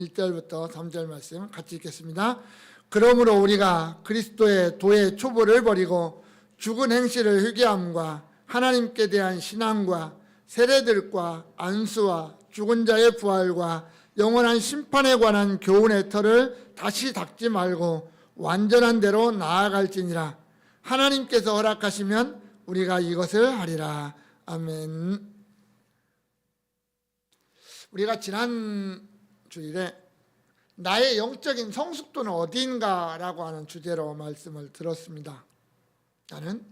1절부터 3절 말씀 같이 읽겠습니다. 그러므로 우리가 그리스도의 도의 초보를 버리고 죽은 행실을 회개함과 하나님께 대한 신앙과 세례들과 안수와 죽은 자의 부활과 영원한 심판에 관한 교훈의 터를 다시 닦지 말고 완전한 대로 나아갈지니라. 하나님께서 허락하시면 우리가 이것을 하리라. 아멘. 우리가 지난 주일에 나의 영적인 성숙도는 어디인가라고 하는 주제로 말씀을 들었습니다. 나는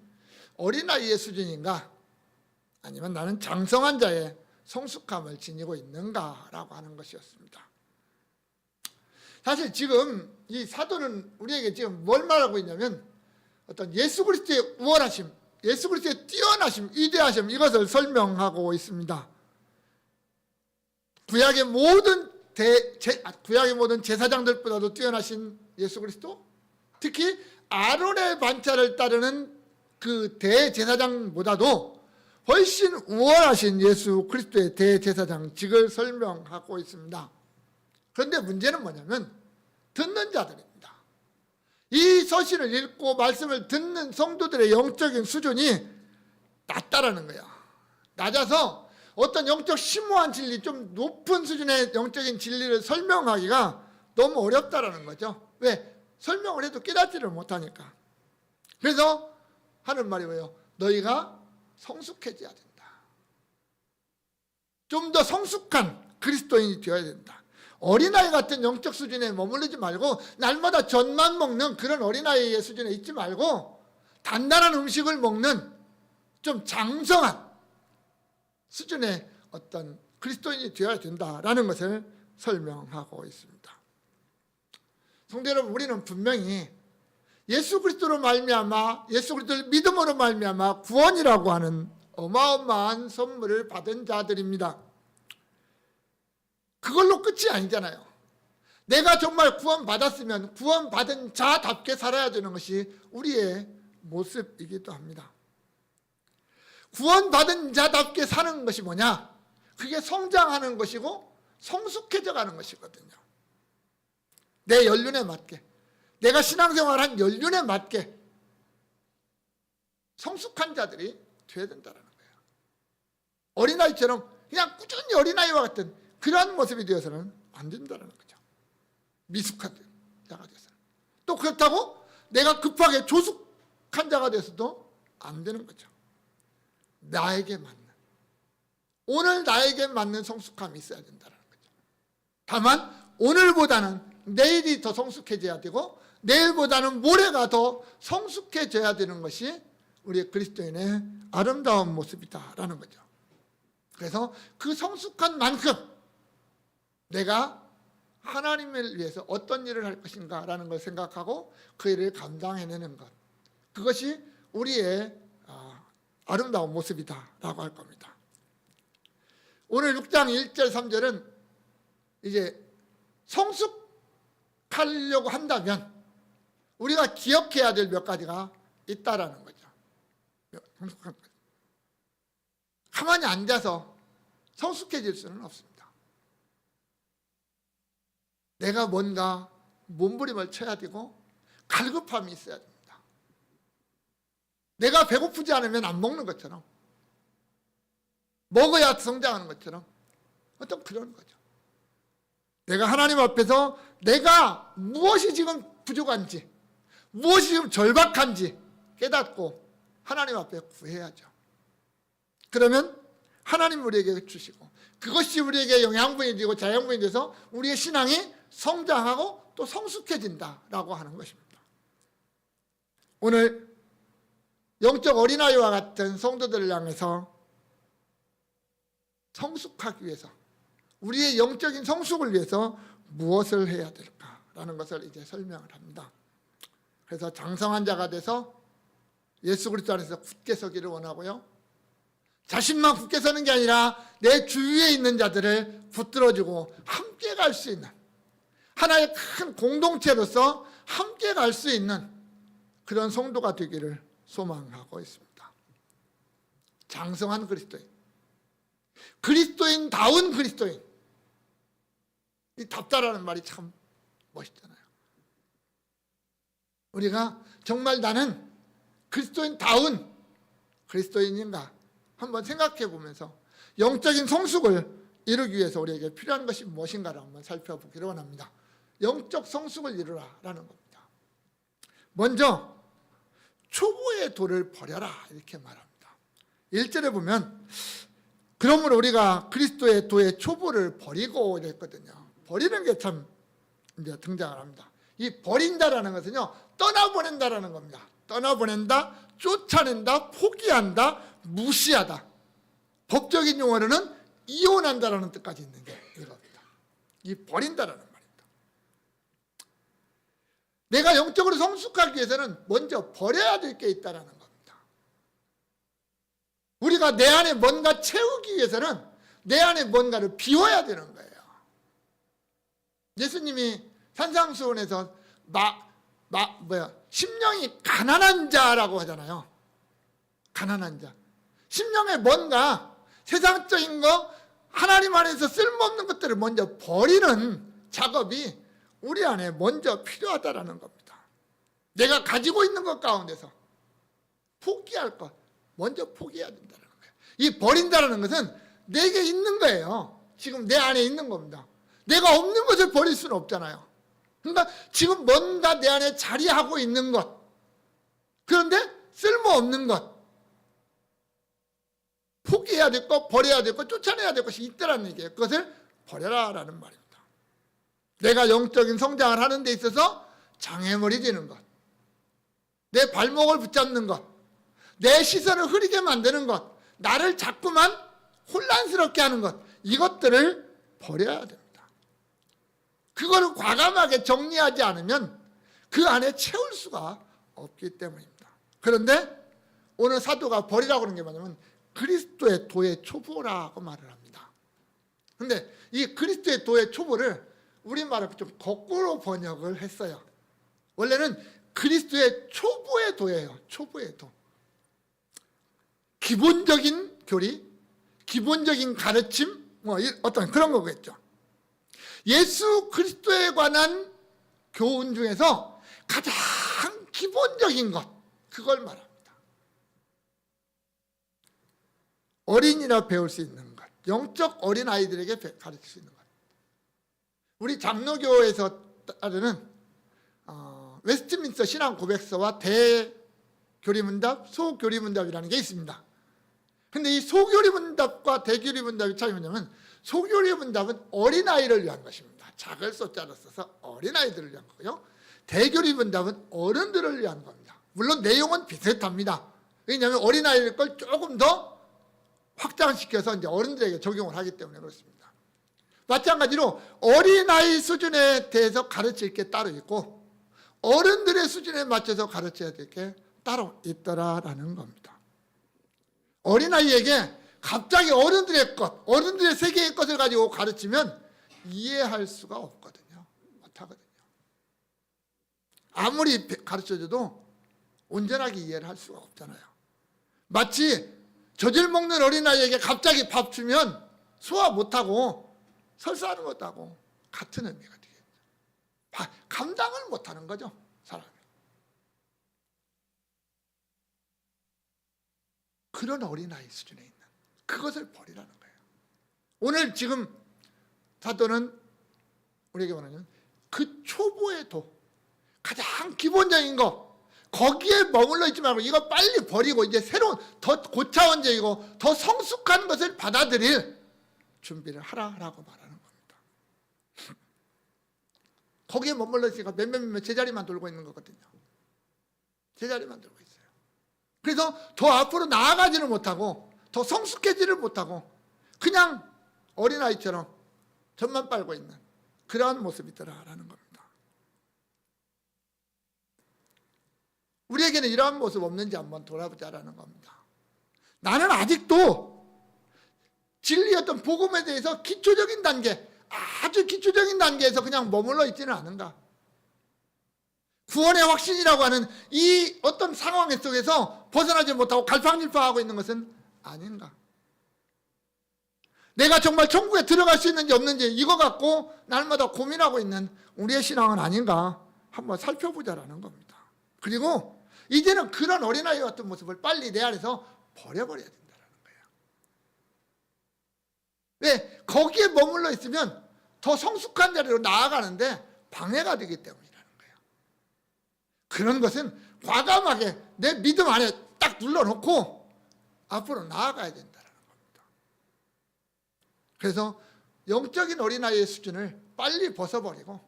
어린아이의 수준인가? 아니면 나는 장성한 자의 성숙함을 지니고 있는가라고 하는 것이었습니다. 사실 지금 이 사도는 우리에게 지금 뭘 말하고 있냐면 어떤 예수 그리스도의 우월하심, 예수 그리스도의 뛰어나심, 위대하심, 이것을 설명하고 있습니다. 구약의 모든 제사장들보다도 뛰어나신 예수 그리스도, 특히 아론의 반차를 따르는 그 대제사장보다도 훨씬 우월하신 예수 그리스도의 대제사장직을 설명하고 있습니다. 그런데 문제는 뭐냐면 듣는 자들입니다. 이 서신을 읽고 말씀을 듣는 성도들의 영적인 수준이 낮다라는 거예요. 낮아서 어떤 영적 심오한 진리, 좀 높은 수준의 영적인 진리를 설명하기가 너무 어렵다라는 거죠. 왜? 설명을 해도 깨닫지를 못하니까. 그래서 하는 말이 뭐예요? 너희가 성숙해져야 된다. 좀 더 성숙한 그리스도인이 되어야 된다. 어린아이 같은 영적 수준에 머무르지 말고 날마다 젖만 먹는 그런 어린아이의 수준에 있지 말고 단단한 음식을 먹는 좀 장성한 수준의 어떤 그리스도인이 되어야 된다라는 것을 설명하고 있습니다. 성도 여러분, 우리는 분명히 예수 그리스도로 말미암아, 예수 그리스도를 믿음으로 말미암아 구원이라고 하는 어마어마한 선물을 받은 자들입니다. 그걸로 끝이 아니잖아요. 내가 정말 구원받았으면 구원받은 자답게 살아야 되는 것이 우리의 모습이기도 합니다. 구원받은 자답게 사는 것이 뭐냐? 그게 성장하는 것이고 성숙해져 가는 것이거든요. 내 연륜에 맞게, 내가 신앙생활한 연륜에 맞게 성숙한 자들이 되어야 된다는 거예요. 어린아이처럼 그냥 꾸준히 어린아이와 같은 그러한 모습이 되어서는 안 된다는 거죠. 미숙한 자가 되어서는. 또 그렇다고 내가 급하게 조숙한 자가 되어서도 안 되는 거죠. 나에게 맞는, 오늘 나에게 맞는 성숙함이 있어야 된다는 거죠. 다만 오늘보다는 내일이 더 성숙해져야 되고 내일보다는 모레가 더 성숙해져야 되는 것이 우리 그리스도인의 아름다운 모습이다라는 거죠. 그래서 그 성숙한 만큼 내가 하나님을 위해서 어떤 일을 할 것인가라는 걸 생각하고 그 일을 감당해내는 것, 그것이 우리의 아름다운 모습이다라고 할 겁니다. 오늘 6장 1절 3절은 이제 성숙하려고 한다면 우리가 기억해야 될 몇 가지가 있다라는 거죠. 가만히 앉아서 성숙해질 수는 없습니다. 내가 뭔가 몸부림을 쳐야 되고 갈급함이 있어야 됩니다. 내가 배고프지 않으면 안 먹는 것처럼, 먹어야 성장하는 것처럼 어떤 그런 거죠. 내가 하나님 앞에서 내가 무엇이 지금 부족한지, 무엇이 지금 절박한지 깨닫고 하나님 앞에 구해야죠. 그러면 하나님 우리에게 주시고 그것이 우리에게 영양분이 되고 자양분이 돼서 우리의 신앙이 성장하고 또 성숙해진다라고 하는 것입니다. 오늘 영적 어린아이와 같은 성도들을 향해서 성숙하기 위해서, 우리의 영적인 성숙을 위해서 무엇을 해야 될까라는 것을 이제 설명을 합니다. 그래서 장성한 자가 돼서 예수 그리스도 안에서 굳게 서기를 원하고요, 자신만 굳게 서는 게 아니라 내 주위에 있는 자들을 붙들어주고 함께 갈 수 있는, 하나의 큰 공동체로서 함께 갈 수 있는 그런 성도가 되기를 소망하고 있습니다. 장성한 그리스도인, 그리스도인다운 그리스도인, 이 답다라는 말이 참 멋있잖아요. 우리가 정말 나는 그리스도인다운 그리스도인인가 한번 생각해 보면서 영적인 성숙을 이루기 위해서 우리에게 필요한 것이 무엇인가를 한번 살펴보기를 원합니다. 영적 성숙을 이루라라는 겁니다. 먼저 초보의 도를 버려라 이렇게 말합니다. 1절에 보면 그러므로 우리가 그리스도의 도의 초보를 버리고 이랬거든요. 버리는 게 참 이제 등장을 합니다. 이 버린다라는 것은요, 떠나보낸다라는 겁니다. 떠나보낸다, 쫓아낸다, 포기한다, 무시하다. 법적인 용어로는 이혼한다라는 뜻까지 있는 게 이겁니다. 이 버린다라는 말입니다. 내가 영적으로 성숙하기 위해서는 먼저 버려야 될 게 있다라는 겁니다. 우리가 내 안에 뭔가 채우기 위해서는 내 안에 뭔가를 비워야 되는 거예요. 예수님이 산상수훈에서 심령이 가난한 자라고 하잖아요. 가난한 자. 심령에 뭔가 세상적인 거, 하나님 안에서 쓸모없는 것들을 먼저 버리는 작업이 우리 안에 먼저 필요하다라는 겁니다. 내가 가지고 있는 것 가운데서 포기할 것, 먼저 포기해야 된다는 거예요. 이 버린다는 것은 내게 있는 거예요. 지금 내 안에 있는 겁니다. 내가 없는 것을 버릴 수는 없잖아요. 그러니까 지금 뭔가 내 안에 자리하고 있는 것, 그런데 쓸모없는 것, 포기해야 될 것, 버려야 될 것, 쫓아내야 될 것이 있다라는 얘기예요. 그것을 버려라라는 말입니다. 내가 영적인 성장을 하는 데 있어서 장애물이 되는 것, 내 발목을 붙잡는 것, 내 시선을 흐리게 만드는 것, 나를 자꾸만 혼란스럽게 하는 것, 이것들을 버려야 됩니다. 그거를 과감하게 정리하지 않으면 그 안에 채울 수가 없기 때문입니다. 그런데 오늘 사도가 버리라고 하는 게 뭐냐면 그리스도의 도의 초보라고 말을 합니다. 그런데 이 그리스도의 도의 초보를 우리말로 좀 거꾸로 번역을 했어요. 원래는 그리스도의 초보의 도예요. 초보의 도. 기본적인 교리, 기본적인 가르침, 어떤 그런 거겠죠. 예수 그리스도에 관한 교훈 중에서 가장 기본적인 것, 그걸 말합니다. 어린이라 배울 수 있는 것, 영적 어린아이들에게 가르칠 수 있는 것. 우리 장로교에서 따르는 웨스트민스터 신앙 고백서와 대교리문답, 소교리문답이라는 게 있습니다. 근데 이 소교리문답과 대교리문답이 차이 뭐냐면 소교리문답은 어린아이를 위한 것입니다. 작을 소자로 써서 어린아이들을 위한 거고요. 대교리문답은 어른들을 위한 겁니다. 물론 내용은 비슷합니다. 왜냐하면 어린아이들 걸 조금 더 확장시켜서 이제 어른들에게 적용을 하기 때문에 그렇습니다. 마찬가지로 어린아이 수준에 대해서 가르칠 게 따로 있고 어른들의 수준에 맞춰서 가르쳐야 될 게 따로 있더라라는 겁니다. 어린아이에게 갑자기 어른들의 것, 어른들의 세계의 것을 가지고 가르치면 이해할 수가 없거든요. 못하거든요. 아무리 가르쳐줘도 온전하게 이해를 할 수가 없잖아요. 마치 젖을 먹는 어린아이에게 갑자기 밥 주면 소화 못하고 설사하는 것하고 같은 의미가 되겠죠. 감당을 못하는 거죠, 사람이. 그런 어린아이 수준에 있는 그것을 버리라는 거예요. 오늘 지금 사도는 우리에게 말하는 그 초보의 도, 가장 기본적인 거, 거기에 머물러 있지 말고 이거 빨리 버리고 이제 새로운 더 고차원적이고 더 성숙한 것을 받아들일 준비를 하라라고 말하는 겁니다. 거기에 머물러 있으니까 몇몇 제자리만 돌고 있는 거거든요. 제자리만 돌고 있어요. 그래서 더 앞으로 나아가지를 못하고 더 성숙해지를 못하고 그냥 어린아이처럼 젖만 빨고 있는 그러한 모습이더라라는 겁니다. 우리에게는 이러한 모습 없는지 한번 돌아보자라는 겁니다. 나는 아직도 진리의 어떤 복음에 대해서 기초적인 단계, 아주 기초적인 단계에서 그냥 머물러 있지는 않은가. 구원의 확신이라고 하는 이 어떤 상황 속에서 벗어나지 못하고 갈팡질팡하고 있는 것은 아닌가. 내가 정말 천국에 들어갈 수 있는지 없는지 이거 갖고 날마다 고민하고 있는 우리의 신앙은 아닌가 한번 살펴보자라는 겁니다. 그리고 이제는 그런 어린아이 같은 모습을 빨리 내 안에서 버려버려야 된다는 거예요. 왜? 거기에 머물러 있으면 더 성숙한 자리로 나아가는데 방해가 되기 때문이라는 거예요. 그런 것은 과감하게 내 믿음 안에 딱 눌러놓고 앞으로 나아가야 된다는 겁니다. 그래서 영적인 어린아이의 수준을 빨리 벗어버리고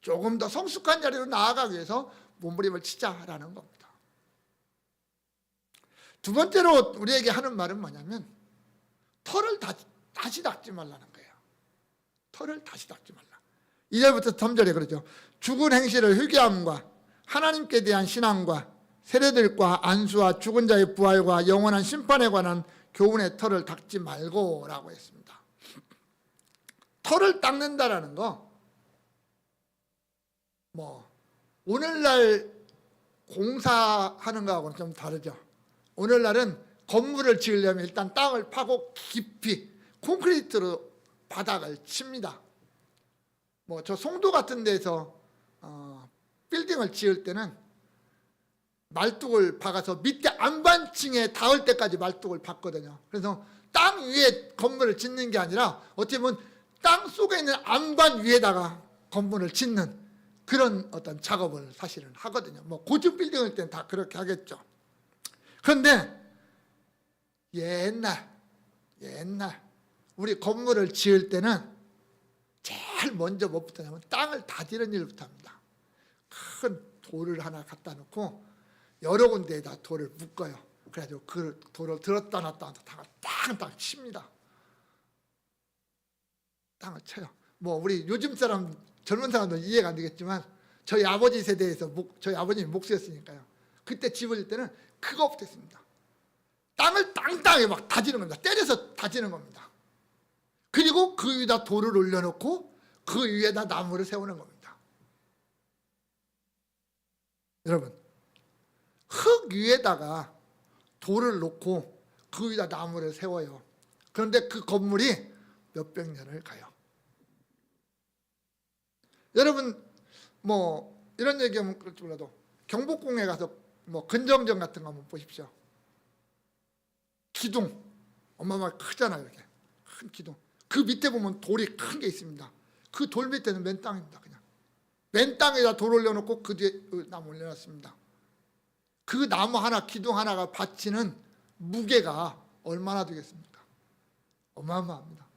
조금 더 성숙한 자리로 나아가기 위해서 몸부림을 치자라는 겁니다. 두 번째로 우리에게 하는 말은 뭐냐면 털을 다시 닦지 말라는 거예요. 털을 다시 닦지 말라. 2절부터 3절에 그러죠. 죽은 행실을 회개함과 하나님께 대한 신앙과 세례들과 안수와 죽은 자의 부활과 영원한 심판에 관한 교훈의 털을 닦지 말고 라고 했습니다. 털을 닦는다라는 거 오늘날 공사하는 거하고는 좀 다르죠. 오늘날은 건물을 지으려면 일단 땅을 파고 깊이 콘크리트로 바닥을 칩니다. 저 송도 같은 데서 빌딩을 지을 때는 말뚝을 박아서 밑에 안반층에 닿을 때까지 말뚝을 박거든요. 그래서 땅 위에 건물을 짓는 게 아니라 어떻게 보면 땅 속에 있는 안반 위에다가 건물을 짓는 그런 어떤 작업을 사실은 하거든요. 고층 빌딩일 때는 다 그렇게 하겠죠. 그런데 옛날 우리 건물을 지을 때는 제일 먼저 뭐부터 하냐면 땅을 다지는 일부터 합니다. 큰 돌을 하나 갖다 놓고 여러 군데에다 돌을 묶어요. 그래가지고 그 돌을 들었다 놨다 땅 칩니다. 땅을 쳐요. 우리 요즘 사람 젊은 사람들은 이해가 안 되겠지만 저희 아버지 세대에서 저희 아버님이 목수였으니까요. 그때 집을 때는 그거부터 했습니다. 땅을 땅땅에 막 다지는 겁니다. 때려서 다지는 겁니다. 그리고 그 위에다 돌을 올려놓고 그 위에다 나무를 세우는 겁니다. 여러분, 흙 위에다가 돌을 놓고 그 위에다 나무를 세워요. 그런데 그 건물이 몇백 년을 가요. 여러분 이런 얘기하면 그럴지 몰라도 경복궁에 가서 근정전 같은 거 한번 보십시오. 기둥 어마어마하게 크잖아요. 이렇게 큰 기둥. 그 밑에 보면 돌이 큰 게 있습니다. 그 돌 밑에는 맨 땅입니다. 그냥 맨 땅에다 돌 올려놓고 그 뒤에 나무 올려놨습니다. 그 나무 하나, 기둥 하나가 바치는 무게가 얼마나 되겠습니까? 어마어마합니다.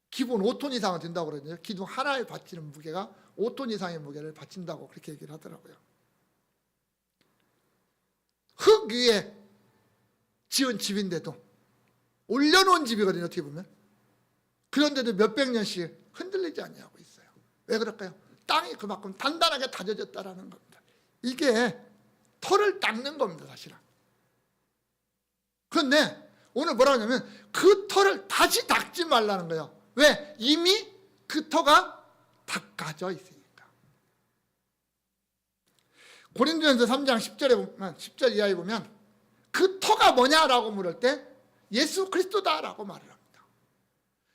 기본 5톤 이상은 된다고 그러거든요. 기둥 하나에 바치는 무게가 5톤 이상의 무게를 바친다고 그렇게 얘기를 하더라고요. 흙 위에 지은 집인데도 올려놓은 집이거든요. 어떻게 보면. 그런데도 몇백 년씩 흔들리지 않냐고 있어요. 왜 그럴까요? 땅이 그만큼 단단하게 다져졌다라는 겁니다. 이게 털을 닦는 겁니다. 사실은. 그런데 오늘 뭐라고 하냐면 그 털을 다시 닦지 말라는 거예요. 왜? 이미 그 터가 닦아져 있으니까. 고린도전서 3장 10절에 보면 10절 이하에 보면 그 터가 뭐냐라고 물을 때 예수 그리스도다라고 말을 합니다.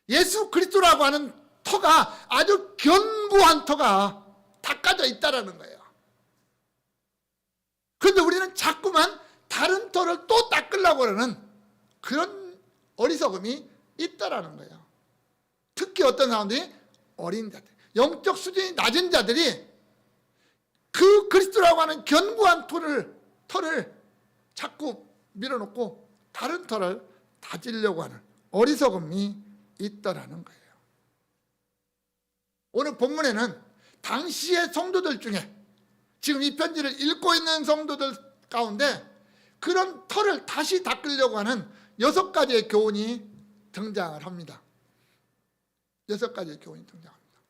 예수 그리스도라고 하는 터가 아주 견고한 터가 닦아져 있다라는 거예요. 그런데 우리는 자꾸만 다른 터를 또 닦으려고 하는 그런 어리석음이 있다라는 거예요. 특히 어떤 사람들이 어린 자들, 영적 수준이 낮은 자들이 그 그리스도라고 하는 견고한 털을 자꾸 밀어놓고 다른 털을 다지려고 하는 어리석음이 있다라는 거예요. 오늘 본문에는 당시의 성도들 중에 지금 이 편지를 읽고 있는 성도들 가운데 그런 털을 다시 닦으려고 하는 6가지의 교훈이 등장을 합니다. 6가지의 교훈이 등장합니다.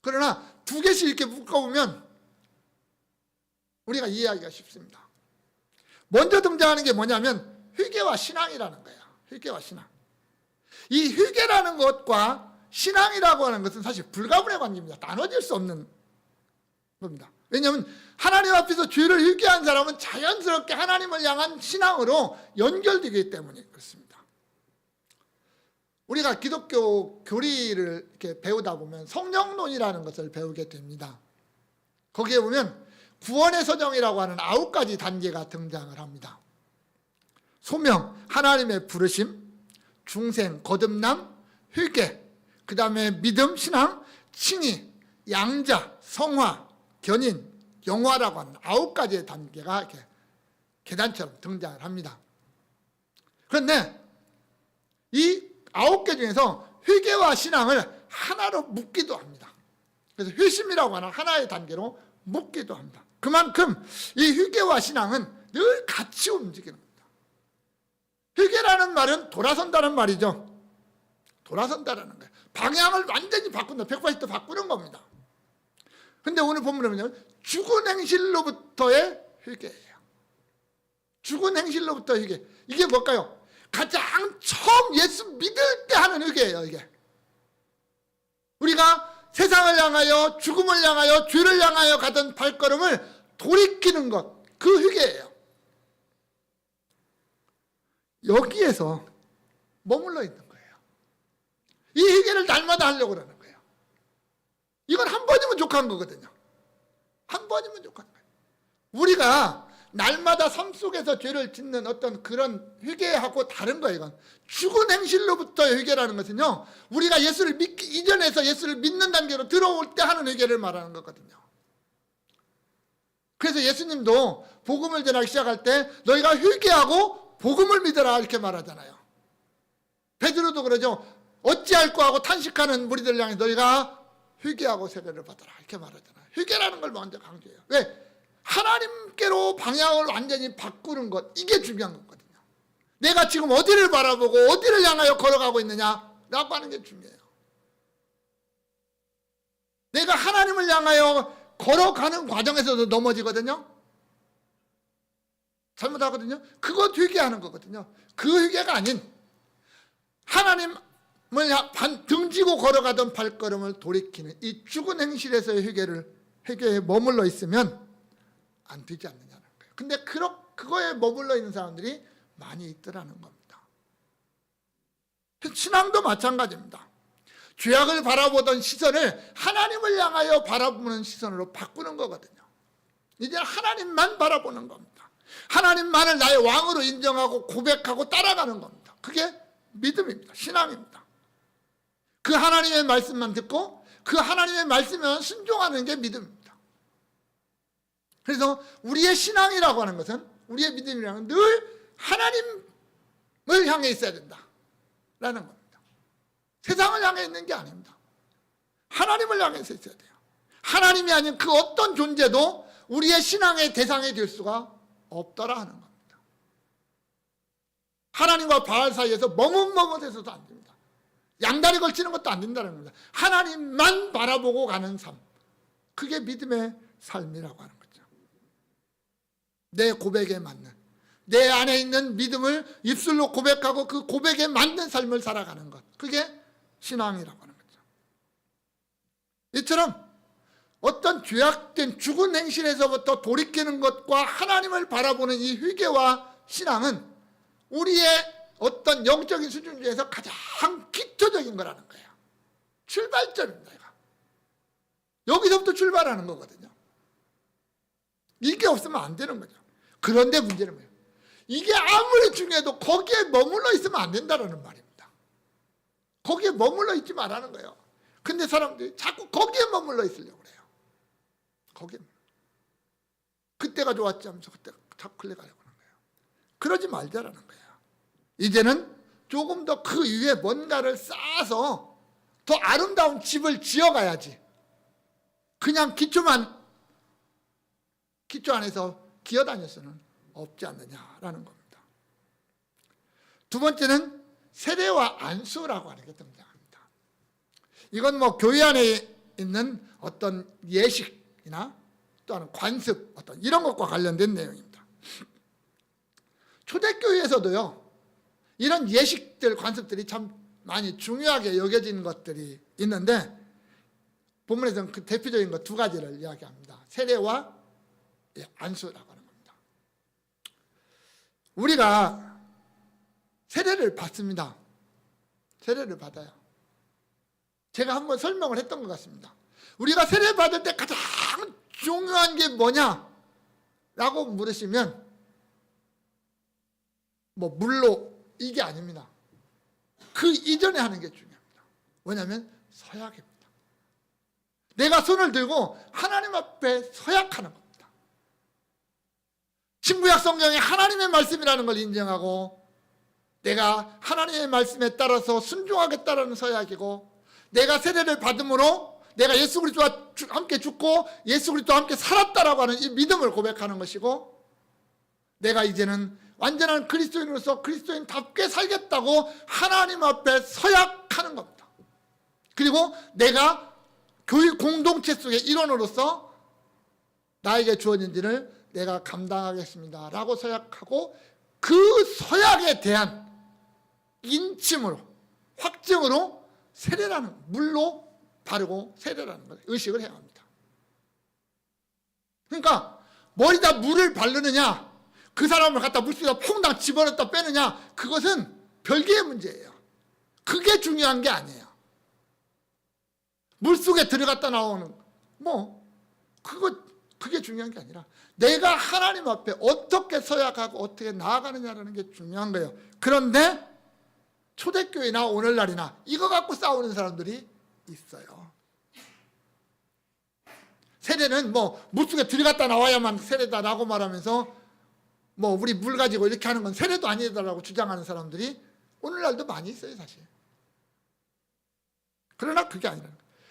그러나 2개씩 이렇게 묶어보면 우리가 이해하기가 쉽습니다. 먼저 등장하는 게 뭐냐면 회개와 신앙이라는 거예요. 회개와 신앙. 이 회개라는 것과 신앙이라고 하는 것은 사실 불가분의 관계입니다. 나눠질 수 없는 겁니다. 왜냐하면 하나님 앞에서 죄를 회개한 사람은 자연스럽게 하나님을 향한 신앙으로 연결되기 때문에 그렇습니다. 우리가 기독교 교리를 이렇게 배우다 보면 성령론이라는 것을 배우게 됩니다. 거기에 보면 구원의 서정이라고 하는 9가지 단계가 등장을 합니다. 소명, 하나님의 부르심, 중생, 거듭남, 회개, 그 다음에 믿음, 신앙, 칭의, 양자, 성화, 견인, 영화라고 하는 9가지의 단계가 이렇게 계단처럼 등장을 합니다. 그런데 이 9개 중에서 회개와 신앙을 하나로 묶기도 합니다. 그래서 회심이라고 하는 하나의 단계로 묶기도 합니다. 그만큼 이 회개와 신앙은 늘 같이 움직이는 겁니다. 회개라는 말은 돌아선다는 말이죠. 돌아선다라는 거예요. 방향을 완전히 바꾼다. 180도 바꾸는 겁니다. 근데 오늘 본문에 보면 죽은 행실로부터의 회개예요. 죽은 행실로부터 회개. 이게 뭘까요? 가장 처음 예수 믿을 때 하는 회개예요. 이게 우리가 세상을 향하여, 죽음을 향하여, 죄를 향하여 가던 발걸음을 돌이키는 것, 그 회개예요. 여기에서 머물러 있는 거예요. 이 회개를 날마다 하려고 그러는 거예요. 이건 한 번이면 족한 거거든요. 한 번이면 족한 거예요. 우리가 날마다 삶 속에서 죄를 짓는 어떤 그런 회개하고 다른 거예요. 이건 죽은 행실로부터의 회개라는 것은요, 우리가 예수를 믿기 이전에서 예수를 믿는 단계로 들어올 때 하는 회개를 말하는 거거든요. 그래서 예수님도 복음을 전하기 시작할 때 너희가 회개하고 복음을 믿어라 이렇게 말하잖아요. 베드로도 그러죠. 어찌할꼬 하고 탄식하는 무리들 향해 너희가 회개하고 세례를 받아라 이렇게 말하잖아요. 회개라는 걸 먼저 강조해요. 왜? 하나님께로 방향을 완전히 바꾸는 것, 이게 중요한 거거든요. 내가 지금 어디를 바라보고 어디를 향하여 걸어가고 있느냐라고 하는 게 중요해요. 내가 하나님을 향하여 걸어가는 과정에서도 넘어지거든요. 잘못하거든요. 그것 회개하는 거거든요. 그 회개가 아닌 하나님을 등지고 걸어가던 발걸음을 돌이키는 이 죽은 행실에서의 회개에 머물러 있으면 안 되지 않느냐는 거예요. 근데 그거에 머물러 있는 사람들이 많이 있더라는 겁니다. 신앙도 마찬가지입니다. 죄악을 바라보던 시선을 하나님을 향하여 바라보는 시선으로 바꾸는 거거든요. 이제 하나님만 바라보는 겁니다. 하나님만을 나의 왕으로 인정하고 고백하고 따라가는 겁니다. 그게 믿음입니다. 신앙입니다. 그 하나님의 말씀만 듣고 그 하나님의 말씀에 순종하는 게 믿음입니다. 그래서 우리의 신앙이라고 하는 것은, 우리의 믿음이라는 것은 늘 하나님을 향해 있어야 된다라는 겁니다. 세상을 향해 있는 게 아닙니다. 하나님을 향해서 있어야 돼요. 하나님이 아닌 그 어떤 존재도 우리의 신앙의 대상이 될 수가 없더라 하는 겁니다. 하나님과 바알 사이에서 머뭇머뭇해서도 안 됩니다. 양다리 걸치는 것도 안 된다는 겁니다. 하나님만 바라보고 가는 삶, 그게 믿음의 삶이라고 하는 거죠. 내 고백에 맞는, 내 안에 있는 믿음을 입술로 고백하고 그 고백에 맞는 삶을 살아가는 것, 그게 신앙이라고 하는 거죠. 이처럼 어떤 죄악된 죽은 행실에서부터 돌이키는 것과 하나님을 바라보는 이 회개와 신앙은 우리의 어떤 영적인 수준 중에서 가장 기초적인 거라는 거예요. 출발점입니다. 여기서부터 출발하는 거거든요. 이게 없으면 안 되는 거죠. 그런데 문제는 뭐예요? 이게 아무리 중요해도 거기에 머물러 있으면 안 된다는 말입니다. 거기에 머물러 있지 말라는 거예요. 근데 사람들이 자꾸 거기에 머물러 있으려고 그래요. 거기에. 그때가 좋았지 하면서 그때 자꾸 클릭하려고 하는 거예요. 그러지 말자라는 거예요. 이제는 조금 더 그 위에 뭔가를 쌓아서 더 아름다운 집을 지어가야지. 그냥 기초 안에서 기어다닐 수는 없지 않느냐라는 겁니다. 두 번째는 세례와 안수라고 하는 게 등장합니다. 이건 교회 안에 있는 어떤 예식이나 또는 관습, 어떤 이런 것과 관련된 내용입니다. 초대교회에서도요, 이런 예식들, 관습들이 참 많이 중요하게 여겨진 것들이 있는데, 본문에서는 그 대표적인 것 두 가지를 이야기합니다. 세례와 안수라고 하는 겁니다. 우리가 세례를 받습니다. 세례를 받아요. 제가 한번 설명을 했던 것 같습니다. 우리가 세례 받을 때 가장 중요한 게 뭐냐? 라고 물으시면 물로 이게 아닙니다. 그 이전에 하는 게 중요합니다. 뭐냐면 서약입니다. 내가 손을 들고 하나님 앞에 서약하는 겁니다. 신구약 성경에 하나님의 말씀이라는 걸 인정하고 내가 하나님의 말씀에 따라서 순종하겠다라는 서약이고, 내가 세례를 받음으로 내가 예수 그리스도와 함께 죽고 예수 그리스도와 함께 살았다라고 하는 이 믿음을 고백하는 것이고, 내가 이제는 완전한 그리스도인으로서 그리스도인답게 살겠다고 하나님 앞에 서약하는 겁니다. 그리고 내가 교회 공동체 속의 일원으로서 나에게 주어진 일을 내가 감당하겠습니다 라고 서약하고, 그 서약에 대한 인침으로, 확증으로 세례라는, 물로 바르고 세례라는 걸 의식을 해야 합니다. 그러니까 머리다 물을 바르느냐, 그 사람을 갖다 물속에다 퐁당 집어넣었다 빼느냐, 그것은 별개의 문제예요. 그게 중요한 게 아니에요. 물속에 들어갔다 나오는 그게 중요한 게 아니라 내가 하나님 앞에 어떻게 서약하고 어떻게 나아가느냐라는 게 중요한 거예요. 그런데 초대교회나 오늘날이나 이거 갖고 싸우는 사람들이 있어요. 세례는 물속에 들어갔다 나와야만 세례다라고 말하면서 우리 물 가지고 이렇게 하는 건 세례도 아니다라고 주장하는 사람들이 오늘날도 많이 있어요, 사실. 그러나 그게 아니라.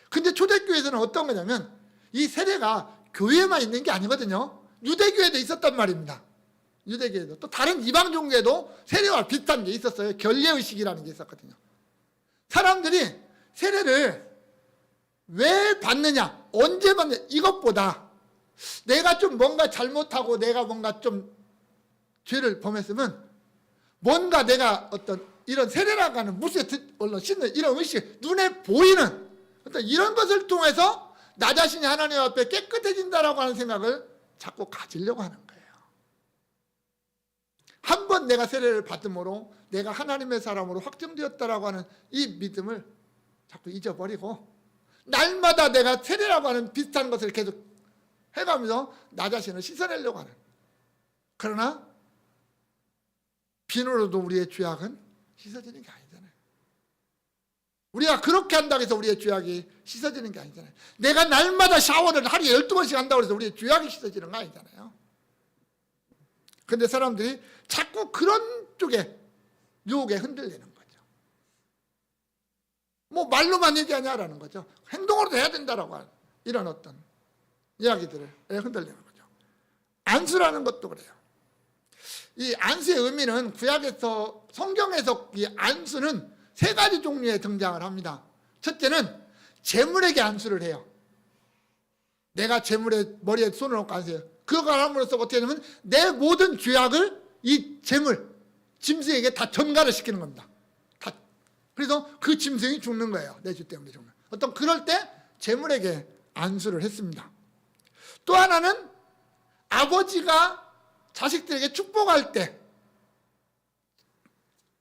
근데 초대교회에서는 어떤 거냐면 이 세례가 교회에만 있는 게 아니거든요. 유대교회도 있었단 말입니다. 유대교회도. 또 다른 이방 종교에도 세례와 비슷한 게 있었어요. 결례의식이라는 게 있었거든요. 사람들이 세례를 왜 받느냐, 언제 받느냐, 이것보다 내가 좀 뭔가 잘못하고 내가 뭔가 좀 죄를 범했으면 뭔가 내가 어떤 이런 세례라고 하는 물속에 씻는 이런 의식, 눈에 보이는 어떤 이런 것을 통해서 나 자신이 하나님 앞에 깨끗해진다라고 하는 생각을 자꾸 가지려고 하는 거예요. 한 번 내가 세례를 받음으로 내가 하나님의 사람으로 확정되었다라고 하는 이 믿음을 자꾸 잊어버리고 날마다 내가 세례라고 하는 비슷한 것을 계속 해가면서 나 자신을 씻어내려고 하는. 그러나 비누로도 우리의 죄악은 씻어지는 게 아니잖아요. 우리가 그렇게 한다고 해서 우리의 죄악이 씻어지는 게 아니잖아요. 내가 날마다 샤워를 하루에 12번씩 한다고 해서 우리의 죄악이 씻어지는 거 아니잖아요. 그런데 사람들이 자꾸 그런 쪽에 유혹에 흔들리는 거죠. 말로만 얘기하냐라는 거죠. 행동으로도 해야 된다라고 하는 이런 어떤 이야기들에 흔들리는 거죠. 안수라는 것도 그래요. 이 안수의 의미는 구약에서, 성경에서 이 안수는 세 가지 종류의 등장을 합니다. 첫째는 제물에게 안수를 해요. 내가 제물에 머리에 손을 얹고 안수해요. 그거 함으로써 어떻게 되냐면 내 모든 죄악을 이 제물, 짐승에게 다 전가를 시키는 겁니다. 그래서 그 짐승이 죽는 거예요. 내 죄 때문에 죽는. 어떤 그럴 때 제물에게 안수를 했습니다. 또 하나는 아버지가 자식들에게 축복할 때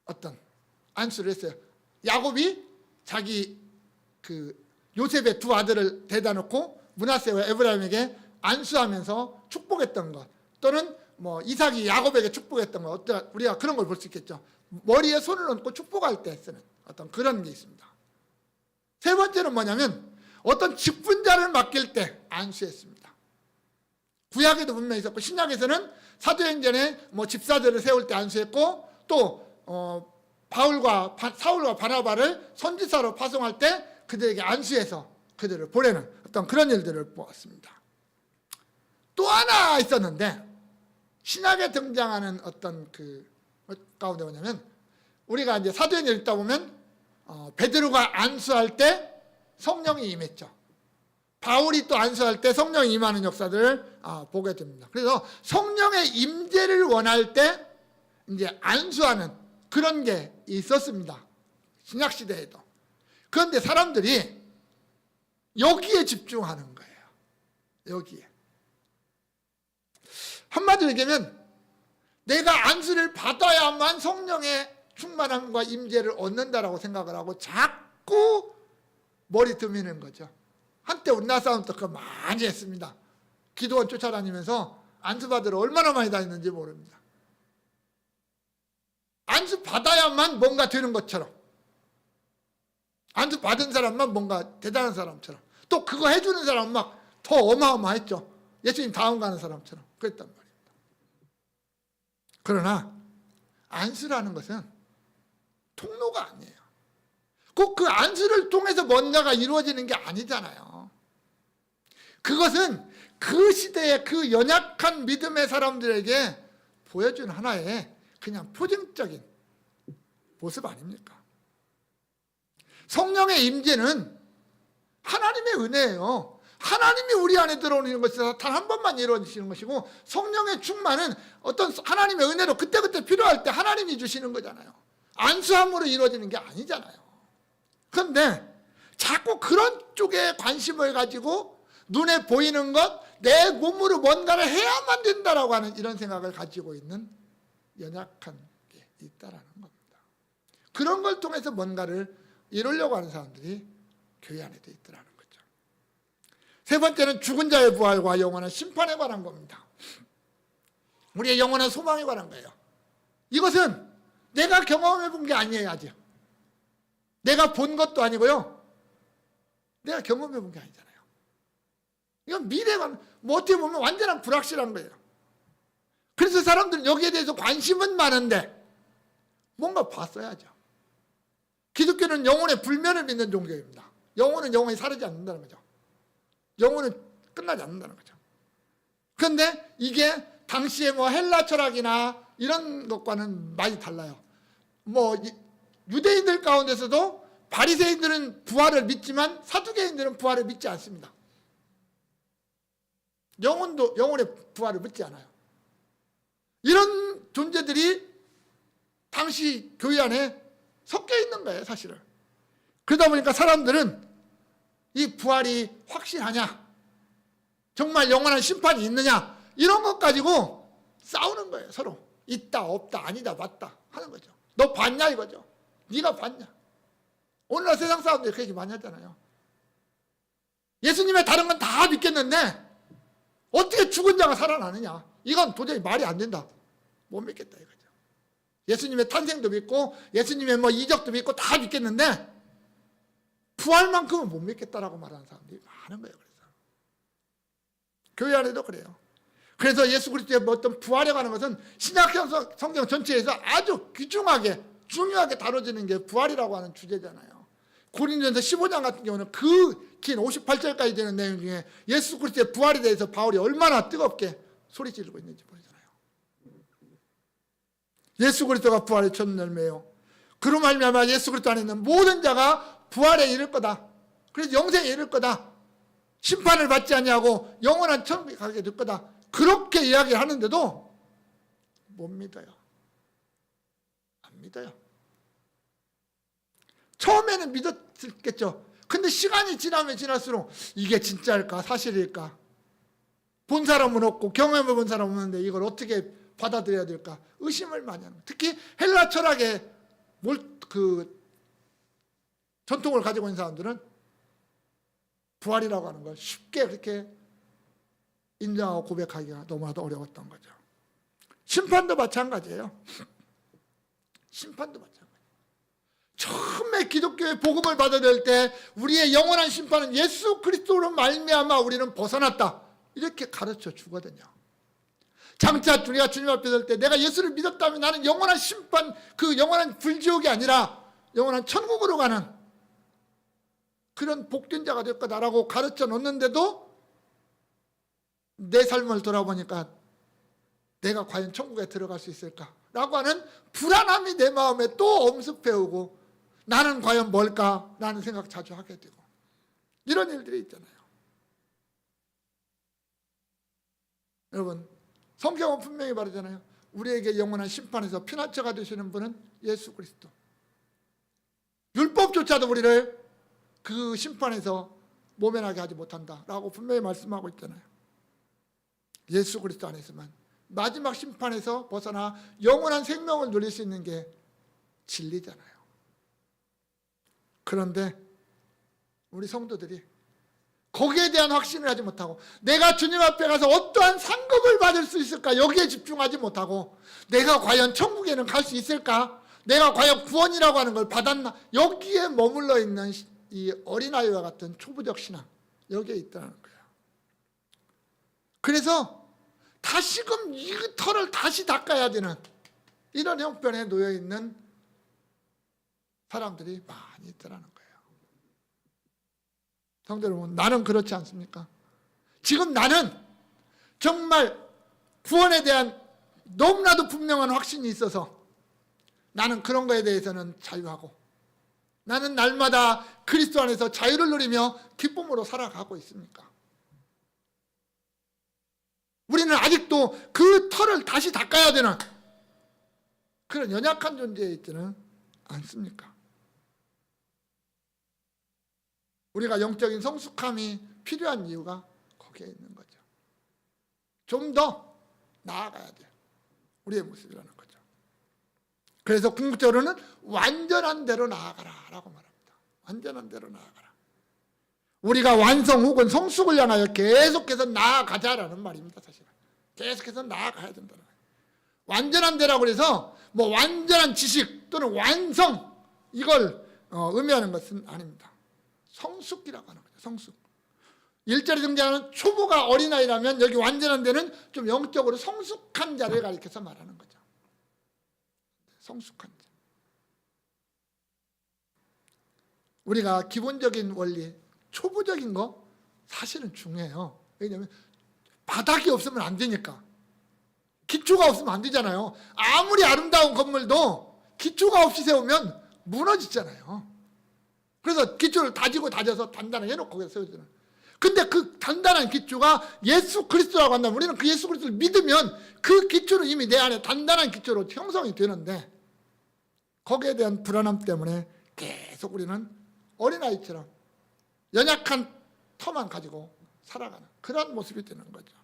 어떤 안수를 했어요. 야곱이 자기 요셉의 두 아들을 데려다 놓고 므낫세와 에브라임에게 안수하면서 축복했던 것, 또는 이삭이 야곱에게 축복했던 것, 우리가 그런 걸 볼 수 있겠죠. 머리에 손을 얹고 축복할 때 쓰는 어떤 그런 게 있습니다. 세 번째는 뭐냐면 어떤 직분자를 맡길 때 안수했습니다. 구약에도 분명히 있었고 신약에서는 사도행전에 집사들을 세울 때 안수했고, 또 사울과 바나바를 선지자로 파송할 때 그들에게 안수해서 그들을 보내는 어떤 그런 일들을 보았습니다. 또 하나 있었는데 신약에 등장하는 어떤 그 가운데 뭐냐면, 우리가 이제 사도행전 읽다 보면 베드로가 안수할 때 성령이 임했죠. 바울이 또 안수할 때 성령이 임하는 역사들을 보게 됩니다. 그래서 성령의 임재를 원할 때 이제 안수하는 그런 게 있었습니다. 신약 시대에도. 그런데 사람들이 여기에 집중하는 거예요. 여기에. 한마디로 얘기하면 내가 안수를 받아야만 성령의 충만함과 임재를 얻는다라고 생각을 하고 자꾸 머리 드미는 거죠. 한때 우리나라 사람도 그거 많이 했습니다. 기도원 쫓아다니면서 안수 받으러 얼마나 많이 다녔는지 모릅니다. 안수 받아야만 뭔가 되는 것처럼, 안수 받은 사람만 뭔가 대단한 사람처럼, 또 그거 해주는 사람은 막 더 어마어마했죠. 예수님 다음 가는 사람처럼 그랬단 말입니다. 그러나 안수라는 것은 통로가 아니에요. 꼭 그 안수를 통해서 뭔가가 이루어지는 게 아니잖아요. 그것은 그 시대의 그 연약한 믿음의 사람들에게 보여준 하나의 그냥 표징적인 모습 아닙니까? 성령의 임재는 하나님의 은혜예요. 하나님이 우리 안에 들어오는 것이 단 한 번만 이루어지시는 것이고, 성령의 충만은 어떤 하나님의 은혜로 그때그때 필요할 때 하나님이 주시는 거잖아요. 안수함으로 이루어지는 게 아니잖아요. 그런데 자꾸 그런 쪽에 관심을 가지고 눈에 보이는 것, 내 몸으로 뭔가를 해야만 된다라고 하는 이런 생각을 가지고 있는 연약한 게 있다라는 겁니다. 그런 걸 통해서 뭔가를 이루려고 하는 사람들이 교회 안에도 있더라는 거죠. 세 번째는 죽은 자의 부활과 영원한 심판에 관한 겁니다. 우리의 영원한 소망에 관한 거예요. 이것은 내가 경험해 본 게 아니에요. 아직 내가 본 것도 아니고요, 내가 경험해 본 게 아니잖아요. 이건 미래가 뭐 어떻게 보면 완전한 불확실한 거예요. 그래서 사람들은 여기에 대해서 관심은 많은데 뭔가 봤어야죠. 기독교는 영혼의 불면을 믿는 종교입니다. 영혼은 영원히 사라지지 않는다는 거죠. 영혼은 끝나지 않는다는 거죠. 그런데 이게 당시에 뭐 헬라 철학이나 이런 것과는 많이 달라요. 뭐 유대인들 가운데서도 바리새인들은 부활을 믿지만 사두개인들은 부활을 믿지 않습니다. 영혼의 부활을 믿지 않아요. 이런 존재들이 당시 교회 안에 섞여 있는 거예요, 사실은. 그러다 보니까 사람들은 이 부활이 확실하냐, 정말 영원한 심판이 있느냐, 이런 것 가지고 싸우는 거예요. 서로 있다 없다 아니다 맞다 하는 거죠. 너 봤냐 이거죠. 네가 봤냐. 오늘날 세상 사람들이 그 얘기 많이 하잖아요. 예수님의 다른 건 다 믿겠는데 어떻게 죽은 자가 살아나느냐, 이건 도저히 말이 안 된다, 못 믿겠다 이거죠. 예수님의 탄생도 믿고 예수님의 뭐 이적도 믿고 다 믿겠는데 부활만큼은 못 믿겠다라고 말하는 사람들이 많은 거예요. 그래서 교회 안에도 그래요. 그래서 예수 그리스도의 어떤 부활에 관한 것은 신약 성경 전체에서 아주 귀중하게 중요하게 다뤄지는 게 부활이라고 하는 주제잖아요. 고린도전서 15장 같은 경우는 그 긴 58절까지 되는 내용 중에 예수 그리스도의 부활에 대해서 바울이 얼마나 뜨겁게 소리 지르고 있는지 보이잖아요. 예수 그리스도가 부활의 첫 열매요. 그로 말미암아 예수 그리스도 안에 있는 모든 자가 부활에 이를 거다. 그래서 영생에 이를 거다. 심판을 받지 아니하고 영원한 천국에 가게 될 거다. 그렇게 이야기를 하는데도 못 믿어요. 안 믿어요. 처음에는 믿었겠죠. 근데 시간이 지나면 지날수록 이게 진짜일까 사실일까, 본 사람은 없고 경험해 본 사람은 없는데 이걸 어떻게 받아들여야 될까 의심을 많이 하는 거예요. 특히 헬라 철학의 전통을 가지고 있는 사람들은 부활이라고 하는 걸 쉽게 그렇게 인정하고 고백하기가 너무나도 어려웠던 거죠. 심판도 마찬가지예요. 심판도 마찬가지예요. 처음에 기독교의 복음을 받아들일 때 우리의 영원한 심판은 예수 그리스도로 말미암아 우리는 벗어났다, 이렇게 가르쳐 주거든요. 장차 우리가 주님 앞에 설 때 내가 예수를 믿었다면 나는 영원한 심판, 그 영원한 불지옥이 아니라 영원한 천국으로 가는 그런 복된 자가 될 거다라고 가르쳐 놓는데도 내 삶을 돌아보니까 내가 과연 천국에 들어갈 수 있을까라고 하는 불안함이 내 마음에 또 엄습해오고, 나는 과연 뭘까 라는 생각 자주 하게 되고, 이런 일들이 있잖아요. 여러분, 성경은 분명히 말하잖아요. 우리에게 영원한 심판에서 피난처가 되시는 분은 예수 그리스도. 율법조차도 우리를 그 심판에서 모면하게 하지 못한다라고 분명히 말씀하고 있잖아요. 예수 그리스도 안에서만 마지막 심판에서 벗어나 영원한 생명을 누릴 수 있는 게 진리잖아요. 그런데 우리 성도들이 거기에 대한 확신을 하지 못하고 내가 주님 앞에 가서 어떠한 상급을 받을 수 있을까 여기에 집중하지 못하고 내가 과연 천국에는 갈 수 있을까, 내가 과연 구원이라고 하는 걸 받았나, 여기에 머물러 있는 이 어린아이와 같은 초부적 신앙, 여기에 있다는 거예요. 그래서 다시금 이 털을 다시 닦아야 되는 이런 형편에 놓여 있는 사람들이 많이 있더라는 거예요. 성도 여러분, 나는 그렇지 않습니까? 지금 나는 정말 구원에 대한 너무나도 분명한 확신이 있어서 나는 그런 거에 대해서는 자유하고 나는 날마다 그리스도 안에서 자유를 누리며 기쁨으로 살아가고 있습니까? 우리는 아직도 그 털을 다시 닦아야 되는 그런 연약한 존재에 있지는 않습니까? 우리가 영적인 성숙함이 필요한 이유가 거기에 있는 거죠. 좀 더 나아가야 돼요. 우리의 모습이라는 거죠. 그래서 궁극적으로는 완전한 대로 나아가라 라고 말합니다. 완전한 대로 나아가라. 우리가 완성 혹은 성숙을 향하여 계속해서 나아가자라는 말입니다. 사실은 계속해서 나아가야 된다는 거예요. 완전한 대라고 해서 뭐 완전한 지식 또는 완성 이걸 의미하는 것은 아닙니다. 성숙이라고 하는 거죠. 성숙. 1절에 등장하는 초보가 어린아이라면 여기 완전한 데는 좀 영적으로 성숙한 자를 가리켜서 말하는 거죠. 성숙한 자. 우리가 기본적인 원리, 초보적인 거 사실은 중요해요. 왜냐하면 바닥이 없으면 안 되니까. 기초가 없으면 안 되잖아요. 아무리 아름다운 건물도 기초가 없이 세우면 무너지잖아요. 그래서 기초를 다지고 다져서 단단하게 해놓고 거기서 세워주는. 근데 그 단단한 기초가 예수 그리스도라고 한다면 우리는 그 예수 그리스도를 믿으면 그 기초는 이미 내 안에 단단한 기초로 형성이 되는데 거기에 대한 불안함 때문에 계속 우리는 어린아이처럼 연약한 터만 가지고 살아가는 그런 모습이 되는 거죠.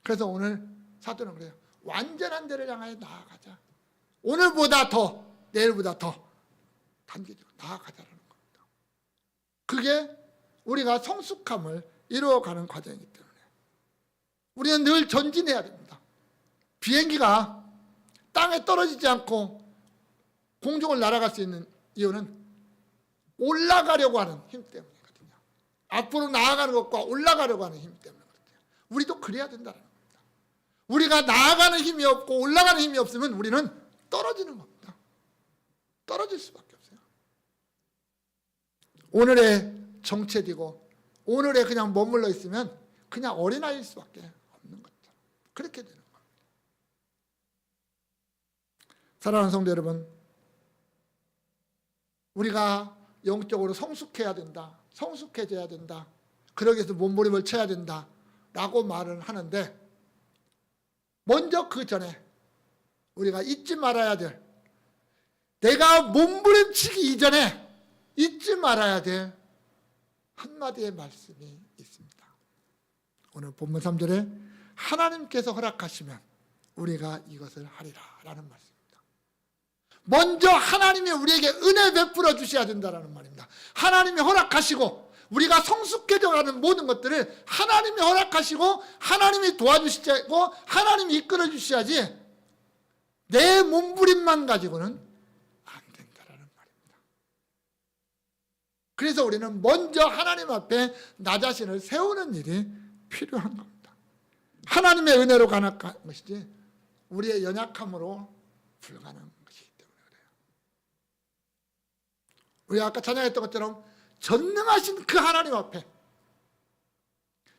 그래서 오늘 사도는 그래요. 완전한 데를 향하여 나아가자. 오늘보다 더, 내일보다 더 단계적으로 나아가자라는 겁니다. 그게 우리가 성숙함을 이루어가는 과정이기 때문에 우리는 늘 전진해야 됩니다. 비행기가 땅에 떨어지지 않고 공중을 날아갈 수 있는 이유는 올라가려고 하는 힘 때문이거든요. 앞으로 나아가는 것과 올라가려고 하는 힘 때문이거든요. 우리도 그래야 된다는 겁니다. 우리가 나아가는 힘이 없고 올라가는 힘이 없으면 우리는 떨어지는 겁니다. 떨어질 수밖에 없어요. 오늘의 정체되고 오늘에 그냥 머물러 있으면 그냥 어린아이일 수밖에 없는 거죠. 그렇게 되는 겁니다. 사랑하는 성도 여러분, 우리가 영적으로 성숙해야 된다, 성숙해져야 된다, 그러기 위해서 몸부림을 쳐야 된다 라고 말을 하는데 먼저 그 전에 우리가 잊지 말아야 될, 내가 몸부림치기 이전에 잊지 말아야 될 한마디의 말씀이 있습니다. 오늘 본문 3절에 하나님께서 허락하시면 우리가 이것을 하리라 라는 말씀입니다. 먼저 하나님이 우리에게 은혜 베풀어 주셔야 된다는 말입니다. 하나님이 허락하시고 우리가 성숙해져가는 모든 것들을 하나님이 허락하시고 하나님이 도와주시고 하나님이 이끌어 주셔야지 내 몸부림만 가지고는 안 된다는 말입니다. 그래서 우리는 먼저 하나님 앞에 나 자신을 세우는 일이 필요한 겁니다. 하나님의 은혜로 가는 것이지 우리의 연약함으로 불가능한 것이기 때문에 그래요. 우리 아까 찬양했던 것처럼 전능하신 그 하나님 앞에,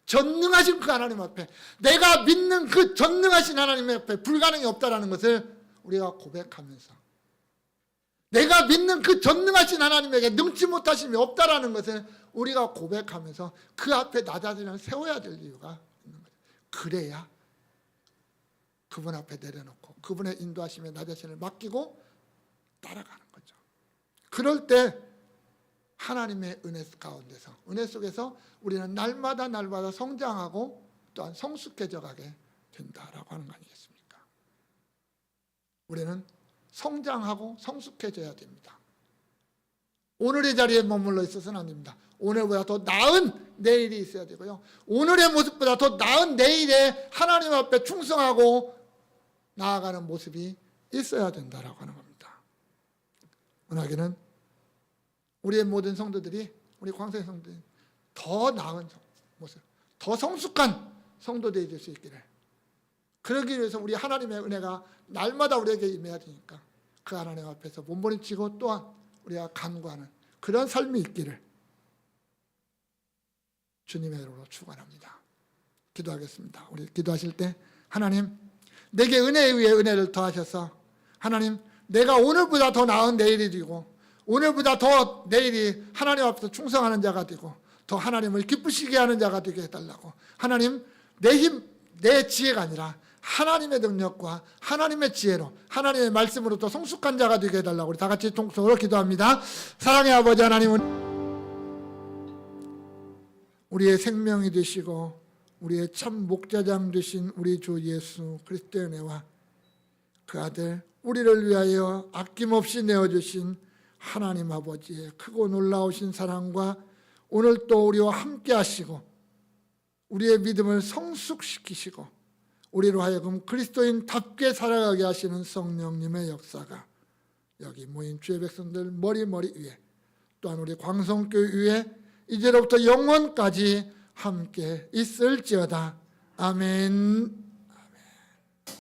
전능하신 그 하나님 앞에, 내가 믿는 그 전능하신 하나님 앞에 불가능이 없다는 것을 우리가 고백하면서, 내가 믿는 그 전능하신 하나님에게 능치 못하심이 없다는 것을 우리가 고백하면서 그 앞에 나 자신을 세워야 될 이유가 있는 거죠. 그래야 그분 앞에 내려놓고 그분의 인도하심에 나 자신을 맡기고 따라가는 거죠. 그럴 때 하나님의 은혜 가운데서, 은혜 속에서 우리는 날마다 성장하고 또한 성숙해져 가게 된다라고 하는 거 아니겠습니까? 우리는 성장하고 성숙해져야 됩니다. 오늘의 자리에 머물러 있어서는 안 됩니다. 오늘보다 더 나은 내일이 있어야 되고요. 오늘의 모습보다 더 나은 내일에 하나님 앞에 충성하고 나아가는 모습이 있어야 된다라고 하는 겁니다. 원하기는 우리의 모든 성도들이, 우리 광성의 성도들이 더 나은 모습, 더 성숙한 성도들이 될 수 있기를, 그러기 위해서 우리 하나님의 은혜가 날마다 우리에게 임해야 되니까 그 하나님 앞에서 몸부림치고 또한 우리가 간구하는 그런 삶이 있기를 주님의 이름으로 축원합니다. 기도하겠습니다. 우리 기도하실 때 하나님, 내게 은혜 위에 은혜를 더하셔서 하나님, 내가 오늘보다 더 나은 내일이 되고 오늘보다 더 내일이 하나님 앞에서 충성하는 자가 되고 더 하나님을 기쁘시게 하는 자가 되게 해달라고. 하나님, 내 힘, 내 지혜가 아니라 하나님의 능력과 하나님의 지혜로, 하나님의 말씀으로 더 성숙한 자가 되게 해달라고 우리 다 같이 통성으로 기도합니다. 사랑의 아버지 하나님은 우리의 생명이 되시고 우리의 참 목자장 되신 우리 주 예수 그리스도의 은혜와 그 아들 우리를 위하여 아낌없이 내어주신 하나님 아버지의 크고 놀라우신 사랑과 오늘 또 우리와 함께 하시고 우리의 믿음을 성숙시키시고 우리로 하여금 그리스도인답게 살아가게 하시는 성령님의 역사가 여기 모인 주의 백성들 머리 위에, 또한 우리 광성교회 위에 이제로부터 영원까지 함께 있을지어다. 아멘.